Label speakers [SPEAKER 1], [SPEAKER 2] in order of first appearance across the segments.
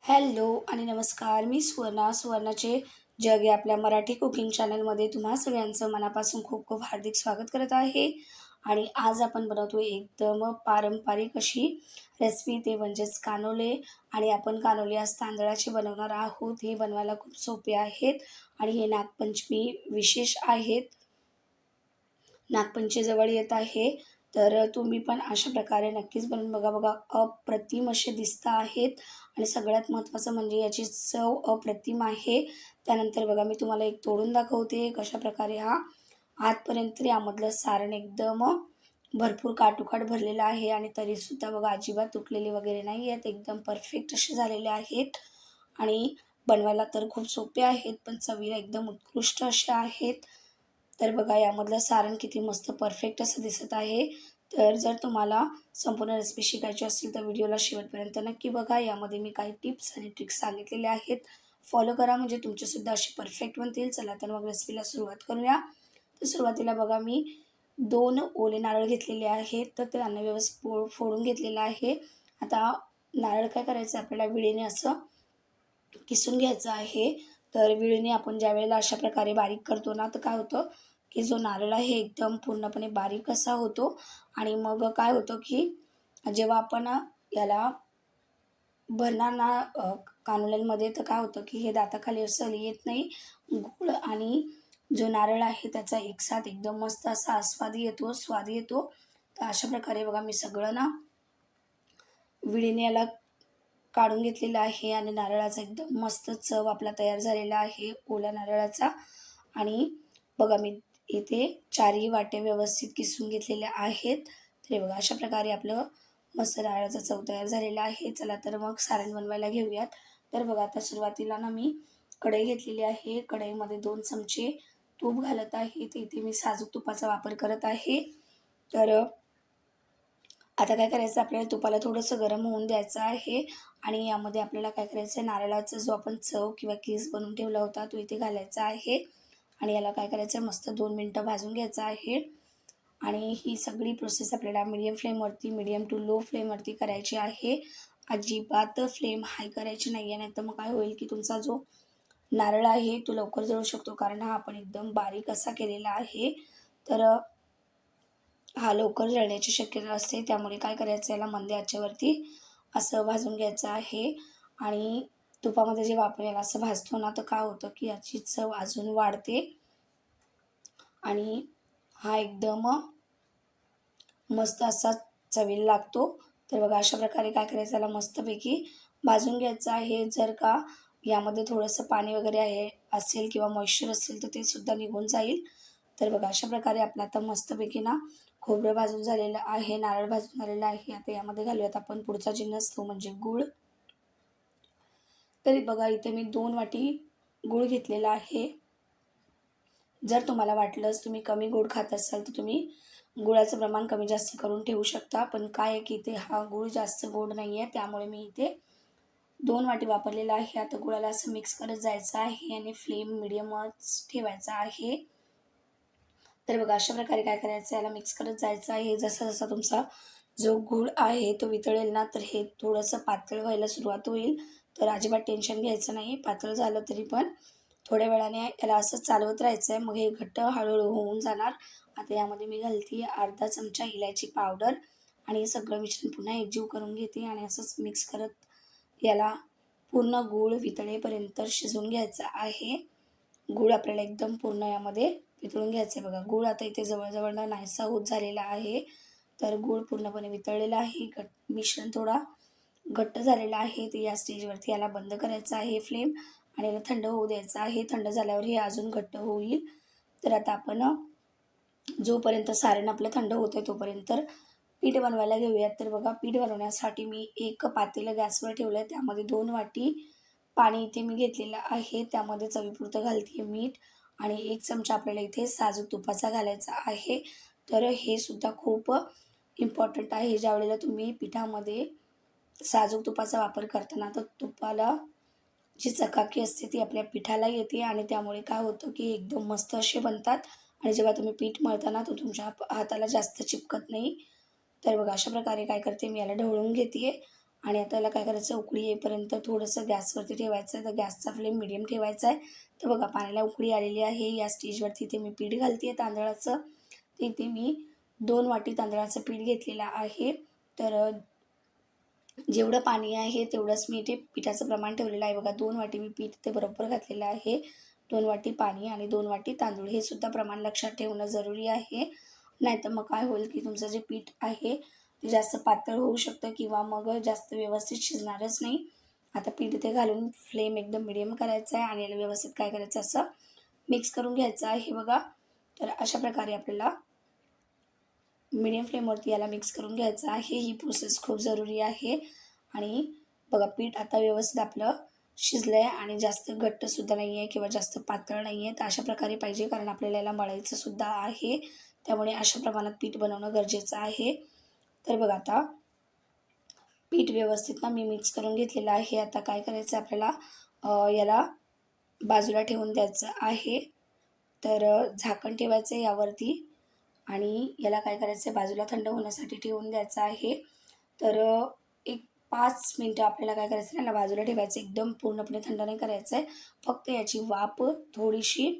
[SPEAKER 1] Hello आणि नमस्कार. मी सुवर्णाचे जग या आपल्या मराठी कुकिंग चॅनलमध्ये तुम्हा सगळ्यांचं मनापासून खूप खूप हार्दिक स्वागत करत आहे. आणि आज आपण बनवतो एकदम पारंपरिक अशी रेसिपी, ते म्हणजेच कानोले. आणि आपण कानोले आज तांदळाचे बनवणार आहोत. हे बनवायला खूप सोपे आहेत आणि हे नागपंचमी विशेष आहेत. नागपंचमी जवळ येत आहे, तर तुम्ही पण अशा प्रकारे नक्कीच बनवून बघा. बघा, अप्रतिम असे दिसत आहेत आणि सगळ्यात महत्त्वाचं म्हणजे याची चव अप्रतिम आहे. त्यानंतर बघा, मी तुम्हाला एक तोडून दाखवते कशाप्रकारे हा आतपर्यंत यामधलं सारण एकदम भरपूर काठोकाठ भरलेलं आहे आणि तरीसुद्धा बघा अजिबात तुटलेले वगैरे नाही आहेत. एकदम परफेक्ट असे झालेले आहेत आणि बनवायला तर खूप सोपे आहेत, पण चवीला एकदम उत्कृष्ट असे आहेत. तर बघा, यामधलं सारण किती मस्त परफेक्ट असं दिसत आहे. तर जर तुम्हाला संपूर्ण रेसिपी शिकायची असेल तर व्हिडिओला शेवटपर्यंत नक्की बघा. यामध्ये मी काही टिप्स आणि ट्रिक्स सांगितलेले आहेत, फॉलो करा म्हणजे तुमचेसुद्धा असे परफेक्ट बनतील. चला तर मग रेसिपीला सुरुवात करूया. तर सुरुवातीला बघा, मी 2 ओले नारळ घेतलेले आहेत, तर त्यांना व्यवस्थित फोडून घेतलेलं आहे. आता नारळ काय करायचं, आपल्याला विळीने असं किसून घ्यायचं आहे. तर विळीने आपण ज्यावेळेला अशा प्रकारे बारीक करतो ना, तर काय होतं की जो नारळ आहे एकदम पूर्णपणे बारीक असा होतो. आणि मग काय होतं की जेव्हा आपण याला भरणार ना कानुल्यांमध्ये, तर काय होतं की हे दाताखाली असं येत नाही. गूळ आणि जो नारळ आहे त्याचा एकसाथ एकदम मस्त असा स्वाद येतो. तर अशा प्रकारे बघा, मी सगळं ना विळीने याला काढून घेतलेलं आहे आणि नारळाचा एकदम मस्त चव आपला तयार झालेला आहे ओल्या नारळाचा. आणि बघा, मी इथे 4ही वाट्या व्यवस्थित किसून घेतलेल्या आहेत. तर हे बघा, अशा प्रकारे आपलं मस्त नारळाचा चव तयार झालेला आहे. चला तर मग सारण बनवायला घेऊयात. तर बघा, आता सुरुवातीला ना मी कढई घेतलेली आहे. कढईमध्ये 2 चमचे तूप घालत आहे. तर इथे मी साजूक तुपाचा वापर करत आहे. तर आता काय करायचं, आपल्याला तुपाला थोडंसं गरम होऊन द्यायचं आहे आणि यामध्ये आपल्याला काय करायचं आहे, नारळाचा जो आपण चव किंवा किस बनवून ठेवला होता तो इथे घालायचा आहे. आणि याला काय करायचं आहे, मस्त 2 मिनटं भाजून घ्यायचं आहे. आणि ही सगळी प्रोसेस आपल्याला मीडियम टू लो फ्लेमवरती करायची आहे. अजिबात फ्लेम हाय करायची नाही आहे, नाहीतर मग काय होईल की तुमचा जो नारळ आहे तो लवकर जळू शकतो, कारण हा आपण एकदम बारीक असा केलेला आहे. तर हा लवकर जळण्याची शक्यता असते. त्यामुळे काय करायचं, याला मंद आचेवरती असं भाजून घ्यायचं आहे. आणि तुपामध्ये जेव्हा आपण याला असं भाजतो ना, तर काय होतं की याची चव अजून वाढते आणि हा एकदम मस्त असा चवीला लागतो. तर बघा, अशा प्रकारे काय करायचं, याला मस्तपैकी भाजून घ्यायचं आहे. जर का यामध्ये थोडंसं पाणी वगैरे असेल किंवा मॉइश्चर असेल तर ते सुद्धा निघून जाईल. तर बघा, अशा प्रकारे आपलं आता मस्तपैकी ना खोबरं भाजून झालेलं आहे, नारळ भाजून झालेलं आहे. आता यामध्ये घालूयात आपण पुढचा जिन्नस, तो म्हणजे गूळ. तरी बघा, इथे मी 2 वाटी गूळ घेतलेला आहे. जर तुम्हाला वाटलंच तुम्ही कमी गोड खात असाल तर तुम्ही गुळाचं प्रमाण कमी जास्त करून ठेवू शकता. पण काय आहे की इथे हा गूळ जास्त गोड नाही आहे, त्यामुळे मी इथे 2 वाटी वापरलेला आहे. आता गुळाला असं मिक्स करत जायचं आहे आणि फ्लेम मिडियमच ठेवायचा आहे. तर बघा, अशा प्रकारे काय करायचं, याला मिक्स करत जायचं आहे. जसा जसा तुमचा जो गूळ आहे तो वितळेल ना, तर हे थोडंसं पातळ व्हायला सुरुवात होईल. तर अजिबात टेन्शन घ्यायचं नाही. पातळ झालं तरी पण थोड्या वेळाने याला असं चालवत राहायचं आहे. मग हे घट्ट हळूहळू होऊन जाणार. आता यामध्ये मी घालते अर्धा चमचा इलायची पावडर आणि हे सगळं मिश्रण पुन्हा एकजीव करून घेते आणि असंच मिक्स करत याला पूर्ण गूळ वितळेपर्यंत शिजवून घ्यायचा आहे. गूळ आपल्याला एकदम पूर्ण यामध्ये वितळून घ्यायचं आहे. बघा, गूळ आता इथे जवळ नाहीसा होत झालेला आहे. तर गूळ पूर्णपणे वितळलेला आहे. मिश्रण थोडा घट्ट झालेला आहे. तर या स्टेजवरती याला बंद करायचं आहे फ्लेम आणि याला थंड होऊ द्यायचं आहे. थंड झाल्यावर हे अजून घट्ट होईल. तर आता आपण जोपर्यंत सारण आपलं थंड होतं तोपर्यंत पीठ बनवायला घेऊयात. तर बघा, पीठ बनवण्यासाठी मी एक पातेलं गॅसवर ठेवलं आहे. त्यामध्ये 2 वाटी पाणी इथे मी घेतलेलं आहे. त्यामध्ये चवीपुरतं घालते मीठ आणि 1 चमचा आपल्याला इथे साजूक तुपाचा घालायचा आहे. तर हे सुद्धा खूप इम्पॉर्टंट आहे. ज्यावेळेला तुम्ही पिठामध्ये साजूक तुपाचा वापर करताना, तर तुपाला जी चकाकी असते ती आपल्या पिठाला येते आणि त्यामुळे काय होतं की एकदम मस्त असे बनतात. आणि जेव्हा तुम्ही पीठ मळताना तो तुमच्या हाताला जास्त चिपकत नाही. तर बघा, अशा प्रकारे काय करते, मी याला ढवळून घेते आणि आता याला काय करायचं, उकळी येईपर्यंत थोडंसं गॅसवरती ठेवायचं आहे. तर गॅसचा फ्लेम मीडियम ठेवायचा आहे. तर बघा पाण्याला उकळी आलेली आहे. या स्टेजवरती इथे मी पीठ घालते आहे तांदळाचं. तर इथे मी 2 वाटी तांदळाचं पीठ घेतलेलं आहे. तर जेवढं पाणी आहे तेवढंच मी इथे पिठाचं प्रमाण ठेवलेलं आहे. बघा 2 वाटी मी पीठ इथे बरोबर घातलेलं आहे. 2 वाटी पाणी आणि 2 वाटी तांदूळ हे सुद्धा प्रमाण लक्षात ठेवणं जरुरी आहे. नाहीतर मग काय होईल की तुमचं जे पीठ आहे ते जास्त पातळ होऊ शकतं किंवा मग जास्त व्यवस्थित शिजणारच नाही. आता पीठ इथे घालून फ्लेम एकदम मीडियम करायचा आहे आणि याला व्यवस्थित काय करायचं, असं मिक्स करून घ्यायचं आहे बघा. तर अशा प्रकारे आपल्याला मीडियम फ्लेमवरती याला मिक्स करून घ्यायचं आहे. ही प्रोसेस खूप जरुरी आहे. आणि बघा पीठ आता व्यवस्थित आपलं शिजलं आहे आणि जास्त घट्टसुद्धा नाही आहे किंवा जास्त पातळ नाही आहे. तर अशा प्रकारे पाहिजे, कारण आपल्याला याला मळायचंसुद्धा आहे. त्यामुळे अशा प्रमाणात पीठ बनवणं गरजेचं आहे. तर बघा आता पीठ व्यवस्थित ना मी मिक्स करून घेतलेलं आहे. आता काय करायचं आपल्याला, याला बाजूला ठेवून द्यायचं आहे. तर झाकण ठेवायचं आहे यावरती आणि याला काय करायचं आहे, बाजूला थंड होण्यासाठी ठेवून द्यायचं आहे. तर एक 5 मिनटं आपल्याला काय करायचं आहे, याला बाजूला ठेवायचं. एकदम पूर्णपणे थंड नाही करायचं आहे. फक्त याची वाफ थोडीशी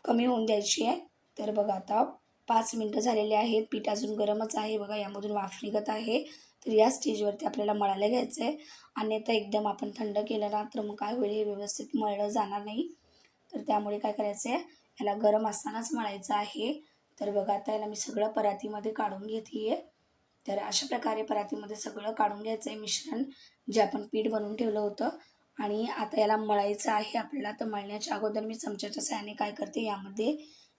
[SPEAKER 1] कमी होऊन द्यायची आहे. तर बघा आता 5 मिनटं झालेले आहेत. पीठ अजून गरमच आहे. बघा यामधून वाफ निघत आहे. तर या स्टेजवरती आपल्याला मळायला घ्यायचं आहे. अन्यथा एकदम आपण थंड केलं ना तर मग काय होईल, हे व्यवस्थित मळलं जाणार नाही. तर त्यामुळे काय करायचं आहे, याला गरम असतानाच मळायचं आहे. तर बघा आता याला मी सगळं परातीमध्ये काढून घेते आहे. तर अशा प्रकारे परातीमध्ये सगळं काढून घ्यायचं आहे मिश्रण जे आपण पीठ बनवून ठेवलं होतं. आणि आता याला मळायचं आहे आपल्याला. तर मळण्याच्या अगोदर मी चमच्याच्या सहाय्याने काय करते, यामध्ये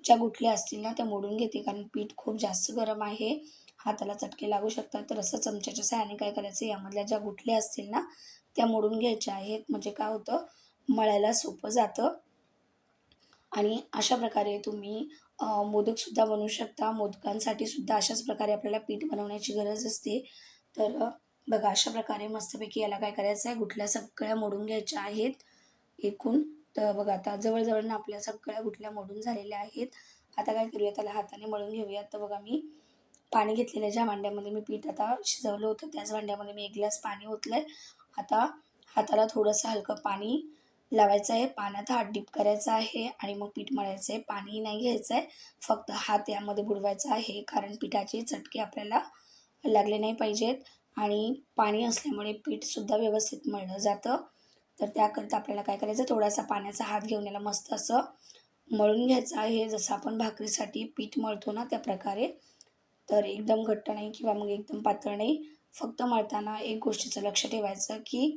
[SPEAKER 1] ज्या गुठल्या असतील ना त्या मोडून घेते, कारण पीठ खूप जास्त गरम आहे. हाताला चटके लागू शकतात. तर असं चमच्याच्या सहाय्याने काय करायचं, यामधल्या ज्या गुठल्या असतील ना त्या मोडून घ्यायच्या आहेत. म्हणजे काय होतं, मळायला सोपं जातं. आणि अशा प्रकारे तुम्ही मोदकसुद्धा बनवू शकता. मोदकांसाठी सुद्धा अशाच प्रकारे आपल्याला पीठ बनवण्याची गरज असते. तर बघा अशा प्रकारे मस्तपैकी याला काय करायचं आहे, गुठल्या सगळ्या मोडून घ्यायच्या आहेत एकूण. तर बघा आता जवळ ना आपल्या सगळ्या गुठल्या मोडून झालेल्या आहेत. आता काय करूया, त्याला हाताने मळून घेऊयात. तर बघा मी पाणी घेतलेलं, ज्या भांड्यामध्ये मी पीठ आता शिजवलं होतं त्याच भांड्यामध्ये मी 1 ग्लास पाणी ओतलं आहे. आता हाताला थोडंसं हलकं पाणी लावायचं आहे. पाण्यात हात डीप करायचा आहे आणि मग पीठ मळायचं आहे. पाणी नाही घ्यायचं आहे. फक्त हात यामध्ये बुडवायचा आहे, कारण पिठाचे चटके आपल्याला लागले नाही पाहिजेत. आणि पाणी असल्यामुळे पीठसुद्धा व्यवस्थित मळलं जातं. तर त्याकरता आपल्याला काय करायचं, थोडासा पाण्याचा हात घेऊन याला मस्त असं मळून घ्यायचं आहे. जसं आपण भाकरीसाठी पीठ मळतो ना त्या प्रकारे. तर एकदम घट्ट नाही किंवा मग एकदम पातळ नाही. फक्त मळताना एक गोष्टीचं लक्ष ठेवायचं की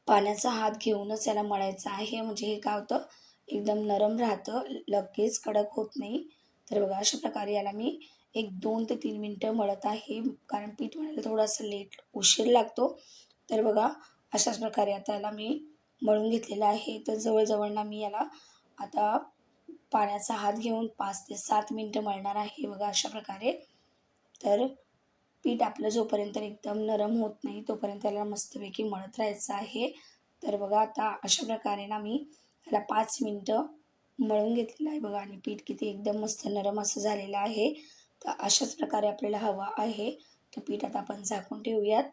[SPEAKER 1] पाण्याचा हात घेऊनच याला मळायचं आहे. म्हणजे हे काय होतं, एकदम नरम राहतं, लगेच कडक होत नाही. तर बघा अशा प्रकारे याला मी एक 2 ते 3 मिनटं मळत आहे, कारण पीठ मळायला थोडासा उशीर लागतो. तर बघा अशाच प्रकारे आता याला मी मळून घेतलेलं आहे. तर जवळ ना मी याला आता पाण्याचा हात घेऊन 5 ते 7 मिनटं मळणार आहे. बघा अशा प्रकारे. तर पीठ आपलं जोपर्यंत एकदम नरम होत नाही तोपर्यंत त्याला मस्तपैकी मळत राहायचं आहे. तर बघा आता अशा प्रकारे ना मी त्याला 5 मिनटं मळून घेतलेलं आहे बघा. आणि पीठ किती एकदम मस्त नरम असं झालेलं आहे. तर अशाच प्रकारे आपल्याला हवा आहे. तर पीठ आता आपण झाकून ठेवूयात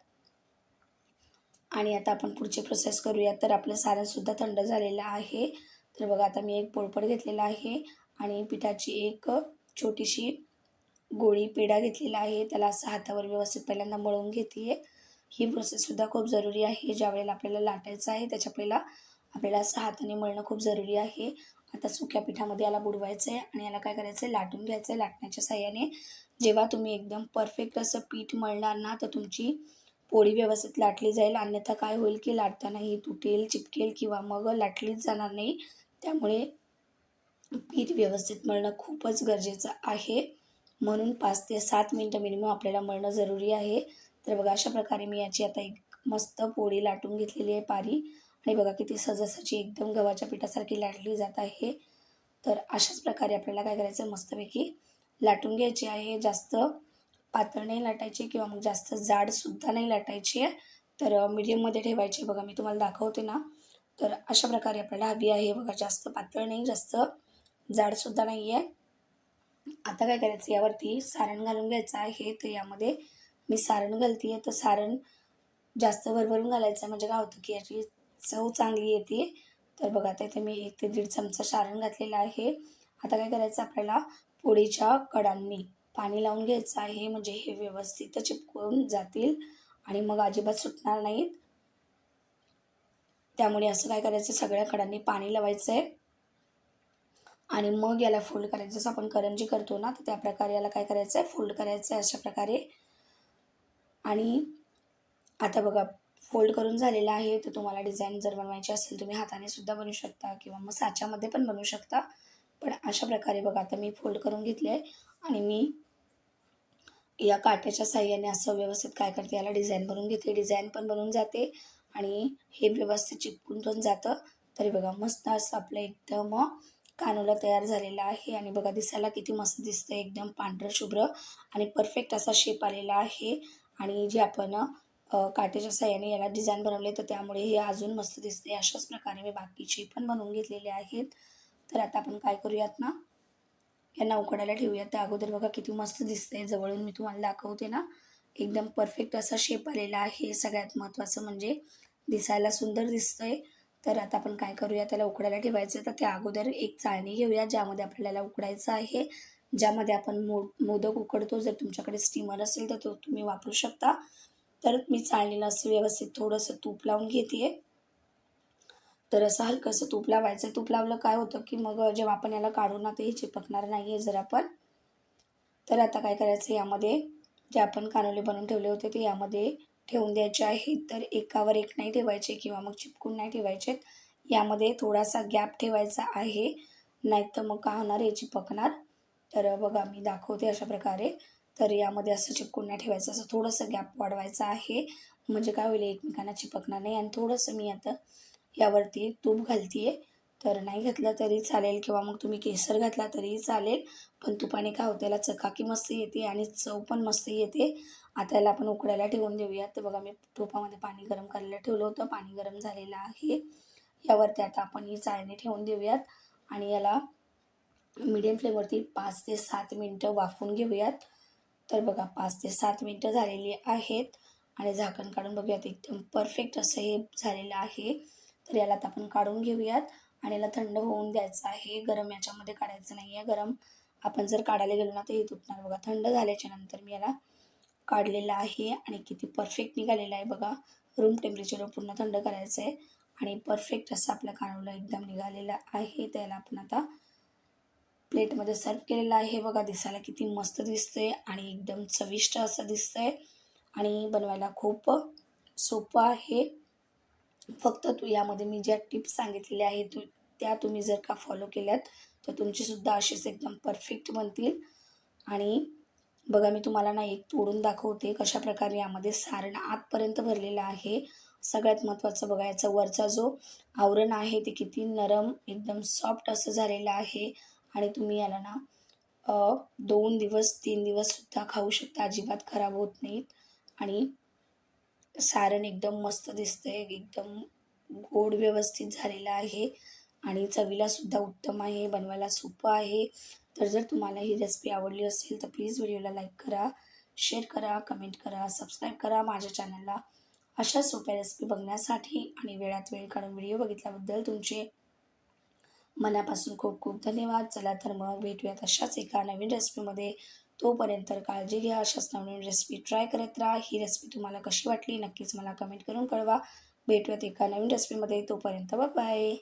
[SPEAKER 1] आणि आता आपण पुढची प्रोसेस करूयात. तर आपलं सारणसुद्धा थंड झालेलं आहे. तर बघा आता मी एक पोळपाट घेतलेला आहे आणि पिठाची एक छोटीशी गोळी पेढा घेतलेला आहे. त्याला असं हातावर व्यवस्थित पहिल्यांदा मळून घेते आहे. ही प्रोसेससुद्धा खूप जरुरी आहे. ज्यावेळेला आपल्याला लाटायचं आहे त्याच्या पहिला आपल्याला असं हाताने मळणं खूप जरुरी आहे. आता सुक्या पिठामध्ये याला बुडवायचं आहे आणि याला काय करायचं आहे, लाटून घ्यायचं आहे. लाटण्याच्या साहाय्याने जेव्हा तुम्ही एकदम परफेक्ट असं पीठ मळणार ना तर तुमची पोळी व्यवस्थित लाटली जाईल. अन्यथा काय होईल की लाटताना ही तुटेल, चिपकेल किंवा मग लाटलीच जाणार नाही. त्यामुळे पीठ व्यवस्थित मळणं खूपच गरजेचं आहे. म्हणून 5 ते 7 मिनटं मिनिमम आपल्याला मळणं जरुरी आहे. तर बघा अशा प्रकारे मी याची आता एक मस्त पोळी लाटून घेतलेली आहे पारी. आणि बघा किती सहजासहजी एकदम गव्हाच्या पिठासारखी लाटली जात आहे. तर अशाच प्रकारे आपल्याला काय करायचं, मस्तपैकी लाटून घ्यायची आहे. जास्त पातळ नाही लाटायची किंवा मग जास्त जाडसुद्धा नाही लाटायची आहे. तर मीडियममध्ये ठेवायची. बघा मी तुम्हाला दाखवते ना. तर अशा प्रकारे आपल्याला हवी आहे बघा. जास्त पातळ नाही, जास्त जाडसुद्धा नाही आहे. आता काय करायचं, यावरती सारण घालून घ्यायचं आहे. तर यामध्ये मी सारण घालते आहे, तर सारण जास्त भरभरून घालायचं म्हणजे काय होतं की याची चव चांगली येते. तर बघा आता इथे मी 1 ते दीड चमचा सारण घातलेलं आहे. आता काय करायचं आपल्याला पोळीच्या कडांनी पाणी लावून घ्यायचं आहे, म्हणजे हे व्यवस्थित चिपकून जातील आणि मग अजिबात सुटणार नाहीत. त्यामुळे असं काय करायचं सगळ्या कडांनी पाणी लावायचं आहे आणि मग याला फोल्ड करायचं. जसं आपण करंजी करतो ना, तर त्याप्रकारे याला काय करायचं आहे फोल्ड करायचं आहे अशा प्रकारे. आणि आता बघा फोल्ड करून झालेलं आहे. तर तुम्हाला डिझाईन जर बनवायची असेल तुम्ही हाताने सुद्धा बनवू शकता किंवा मग साच्यामध्ये पण बनवू शकता. पण अशा प्रकारे बघा आता मी फोल्ड करून घेतले आहे आणि मी या काट्याच्या साहाय्याने असं व्यवस्थित काय करते याला डिझाईन बनवून घेते. डिझाईन पण बनून जाते आणि हे व्यवस्थित चिपकून पण जातं. तरी बघा मस्त असं आपलं एकदम कानोला तयार झालेला आहे आणि बघा दिसायला किती मस्त दिसतंय. एकदम पांढरं शुभ्र आणि परफेक्ट असा शेप आलेला आहे. आणि जे आपण काट्याच्या साहाय्याने याला डिझाईन बनवले तर त्यामुळे हे अजून मस्त दिसते. अशाच प्रकारे मी बाकीचे पण बनवून घेतलेले आहेत. तर आता आपण काय करूयात ना, यांना उकडायला ठेवूयात. त्या अगोदर बघा किती मस्त दिसतंय. जवळून मी तुम्हाला दाखवते ना, एकदम परफेक्ट असा शेप आलेला आहे. सगळ्यात महत्त्वाचं म्हणजे दिसायला सुंदर दिसतंय. तर आता आपण काय करूया त्याला उकडायला ठेवायचं तर त्या अगोदर एक चाळणी घेऊया ज्यामध्ये आपल्याला उकडायचं आहे. ज्यामध्ये आपण मोदक उकडतो. जर तुमच्याकडे स्टीमर असेल तर तो तुम्ही वापरू शकता. तर मी चाळणीला असं व्यवस्थित थोडंसं तूप लावून घेते. तर असं हलकंसं तूप लावायचं. तूप लावलं काय होतं, की मग जेव्हा आपण याला काढू ना, तर हे चिपकणार नाही आहे जर आपण. तर आता काय करायचं यामध्ये जे आपण कानोले बनवून ठेवले होते ते यामध्ये ठेवून द्यायचे आहेत. तर एकावर एक नाही ठेवायचे किंवा मग चिपकून नाही ठेवायचे. यामध्ये थोडासा गॅप ठेवायचा आहे. नाहीतर मग काय होणार हे चिपकणार. तर बघा मी दाखवते अशा प्रकारे. तर यामध्ये असं चिपकून नाही ठेवायचं. असं थोडंसं गॅप वाढवायचं आहे. म्हणजे काय होईल एकमेकांना चिपकणार नाही आणि थोडंसं मी आता यावरती तूप घालते आहे. तर नाही घातलं तरी चालेल किंवा मग तुम्ही केसर घातला तरीही चालेल. पण तुपाने काय होतं याला चकाकी मस्त येते आणि चव पण मस्त येते. आता याला आपण उकडायला ठेवून देऊयात. तर बघा मी तुपामध्ये पाणी गरम करायला ठेवलं होतं. पाणी गरम झालेलं आहे. यावरती आता आपण ही चाळणी ठेवून देऊयात आणि याला मीडियम फ्लेमवरती 5 ते 7 मिनिटं वाफवून घेऊयात. तर बघा 5 ते 7 मिनिटं झालेली आहेत आणि झाकण काढून बघूयात एकदम परफेक्ट असं हे झालेलं आहे. तर याला आता आपण काढून घेऊयात आणि याला थंड होऊन द्यायचं आहे. गरम याच्यामध्ये काढायचं नाही आहे. गरम आपण जर काढायला गेलो ना तर हे तुटणार. बघा थंड झाल्याच्या नंतर मी याला काढलेलं आहे आणि किती परफेक्ट निघालेलं आहे बघा. रूम टेम्परेचरवर पूर्ण थंड करायचं आहे आणि परफेक्ट असं आपलं कानोलं एकदम निघालेलं आहे. त्याला आपण आता प्लेटमध्ये सर्व्ह केलेलं आहे. बघा दिसायला किती मस्त दिसतंय आणि एकदम चविष्ट असं दिसतंय आणि बनवायला खूप सोपं आहे. फक्त यामध्ये मी ज्या टिप्स सांगितलेल्या आहेत त्या तुम्ही जर का फॉलो केल्यात तर तुमचीसुद्धा अशीच एकदम परफेक्ट बनतील. आणि बघा मी तुम्हाला ना एक तोडून दाखवते कशाप्रकारे यामध्ये सारण आतपर्यंत भरलेलं आहे. सगळ्यात महत्त्वाचं बघा याचा वरचा जो आवरण आहे ते किती नरम एकदम सॉफ्ट असं झालेलं आहे आणि तुम्ही याला ना 2 दिवस 3 दिवससुद्धा खाऊ शकता. अजिबात खराब होत नाहीत आणि सारण एकदम मस्त दिसतंय. एकदम गोड व्यवस्थित झालेलं आहे आणि चवीलासुद्धा उत्तम आहे. बनवायला सोपं आहे. तर जर तुम्हाला ही रेसिपी आवडली असेल तर प्लीज व्हिडिओला लाईक करा, शेअर करा, कमेंट करा, सबस्क्राईब करा माझ्या चॅनलला. अशा सोप्या रेसिपी बघण्यासाठी आणि वेळात वेळ काढून व्हिडिओ बघितल्याबद्दल तुमचे मनापासून खूप खूप धन्यवाद. चला तर मग भेटूयात अशाच एका नवीन रेसिपीमध्ये. तोपर्यंत काळजी घ्या. अशाच नवीन रेसिपी ट्राय करत राहा. ही रेसिपी तुम्हाला कशी वाटली नक्कीच मला कमेंट करून कळवा. भेटूयात एका नवीन रेसिपीमध्ये. तोपर्यंत बाय बाय.